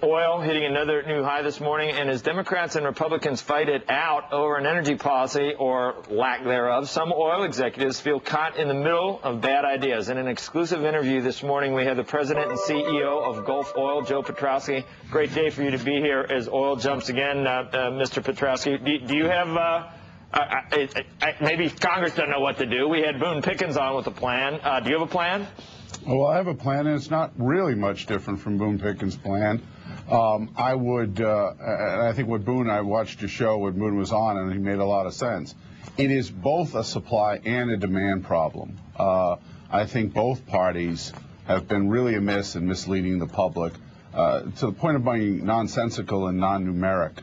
oil hitting another new high this morning, and as Democrats and Republicans fight it out over an energy policy or lack thereof, some oil executives feel caught in the middle of bad ideas. In an exclusive interview this morning, we have the president and CEO of Gulf Oil, Joe Piotrowski. Great day for you to be here as oil jumps again, Mr. Piotrowski. Do you have maybe Congress doesn't know what to do. We had Boone Pickens on with a plan. Do you have a plan? Well, I have a plan, and it's not really much different from Boone Pickens' plan. I would, and I think what Boone, I watched your show when Boone was on, and he made a lot of sense. It is both a supply and a demand problem. I think both parties have been really amiss in misleading the public to the point of being nonsensical and non-numeric.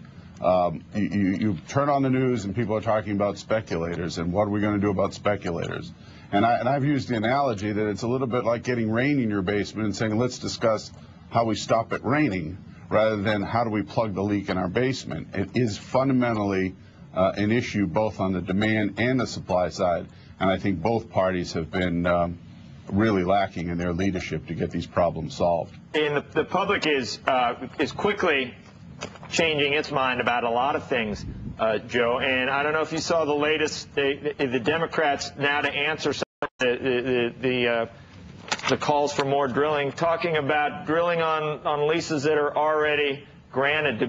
You turn on the news and people are talking about speculators and what are we going to do about speculators. And I've used the analogy that it's a little bit like getting rain in your basement and saying, let's discuss how we stop it raining rather than how do we plug the leak in our basement. It is fundamentally an issue both on the demand and the supply side, and I think both parties have been really lacking in their leadership to get these problems solved. And the public is quickly changing its mind about a lot of things, Joe. And I don't know if you saw the latest, the Democrats now to answer some of the calls for more drilling, talking about drilling on leases that are already granted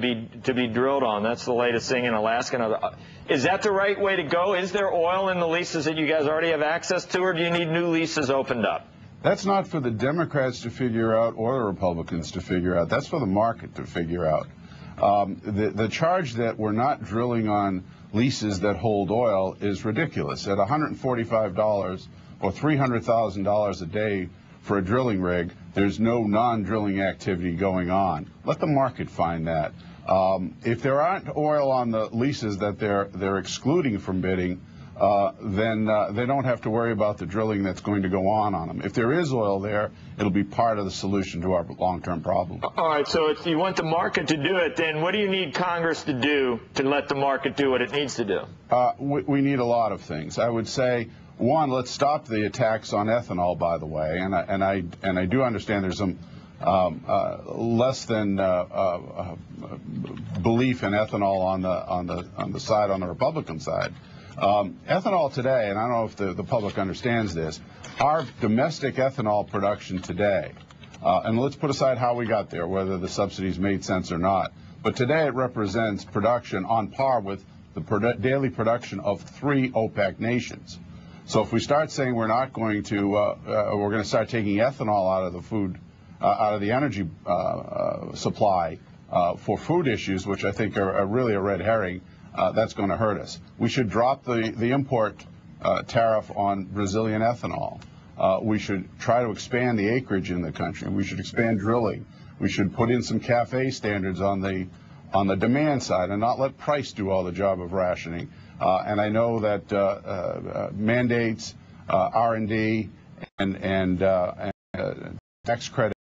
to be drilled on. That's the latest thing in Alaska. Is that the right way to go? Is there oil in the leases that you guys already have access to, or do you need new leases opened up? That's not for the Democrats to figure out or the Republicans to figure out. That's for the market to figure out. The charge that we're not drilling on leases that hold oil is ridiculous. At $145 or $300,000 a day for a drilling rig, there's no non-drilling activity going on. Let the market find that. If there aren't oil on the leases that they're excluding from bidding, then they don't have to worry about the drilling that's going to go on them. If there is oil there, it'll be part of the solution to our long-term problem. All right, so if you want the market to do it, then what do you need Congress to do to let the market do what it needs to do? We need a lot of things. I would say, one, let's stop the attacks on ethanol, by the way, and I do understand there's some less than belief in ethanol on the Republican side. Ethanol today, and I don't know if the public understands this, our domestic ethanol production today, and let's put aside how we got there, whether the subsidies made sense or not, but today it represents production on par with the daily production of 3 OPEC nations. So if we start saying we're not going to, we're going to start taking ethanol out of the food, out of the energy supply for food issues, which I think are really a red herring, that's going to hurt us. We should drop the import tariff on Brazilian ethanol. We should try to expand the acreage in the country. We should expand drilling. We should put in some CAFE standards on the demand side and not let price do all the job of rationing. And I know that mandates, R&D, and tax credit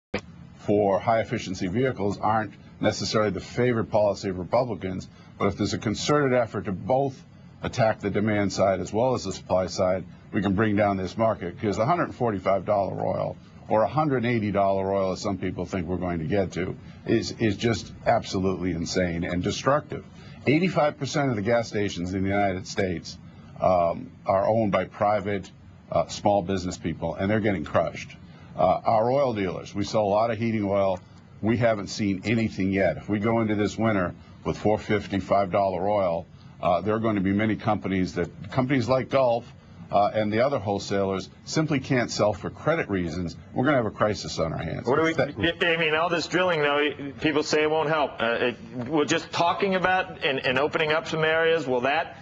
for high-efficiency vehicles aren't necessarily the favorite policy of Republicans, but if there's a concerted effort to both attack the demand side as well as the supply side, we can bring down this market, because $145 oil or $180 oil, as some people think we're going to get to, is just absolutely insane and destructive. 85% of the gas stations in the United States are owned by private small business people, and they're getting crushed. Our oil dealers, we sell a lot of heating oil. We haven't seen anything yet. If we go into this winter with $4.50, $5 oil, there are going to be many companies like Gulf and the other wholesalers simply can't sell for credit reasons. We're going to have a crisis on our hands. What do I mean, all this drilling, though, people say it won't help. We're just talking about and opening up some areas. Will that,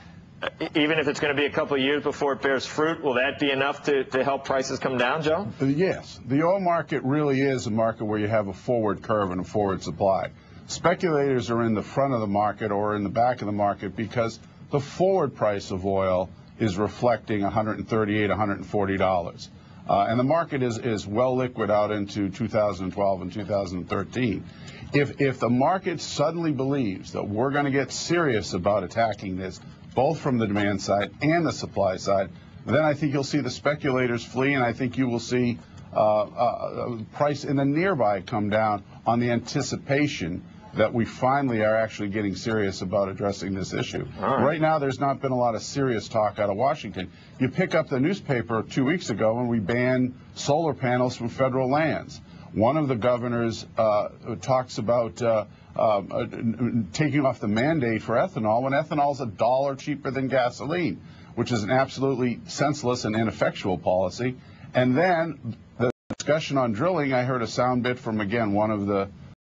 even if it's going to be a couple of years before it bears fruit, will that be enough to help prices come down, Joe? Yes. The oil market really is a market where you have a forward curve and a forward supply. Speculators are in the front of the market or in the back of the market because the forward price of oil is reflecting $138, $140. And the market is well liquid out into 2012 and 2013. If the market suddenly believes that we're going to get serious about attacking this, both from the demand side and the supply side, then I think you'll see the speculators flee, and I think you will see price in the nearby come down on the anticipation that we finally are actually getting serious about addressing this issue. Right now, there's not been a lot of serious talk out of Washington. You pick up the newspaper 2 weeks ago and we banned solar panels from federal lands. One of the governors talks about taking off the mandate for ethanol when ethanol is $1 cheaper than gasoline, which is an absolutely senseless and ineffectual policy. And then the discussion on drilling, I heard a sound bit from, again, one of the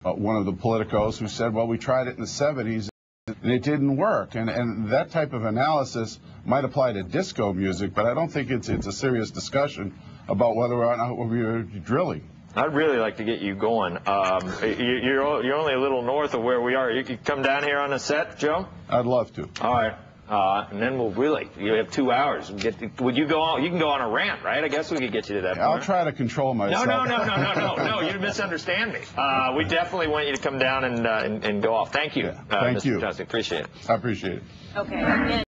politicos who said, well, we tried it in the 70s and it didn't work. And that type of analysis might apply to disco music, but I don't think it's a serious discussion about whether or not we're drilling. I'd really like to get you going. You're only a little north of where we are. You could come down here on a set, Joe? I'd love to. All right. And then you have 2 hours. Would you go on? You can go on a rant, right? I guess we could get you to that point. I'll try to control myself. No, you misunderstand me. We definitely want you to come down and go off. Thank you. Thank Mr. you. Johnson. Appreciate it. I appreciate it. Okay.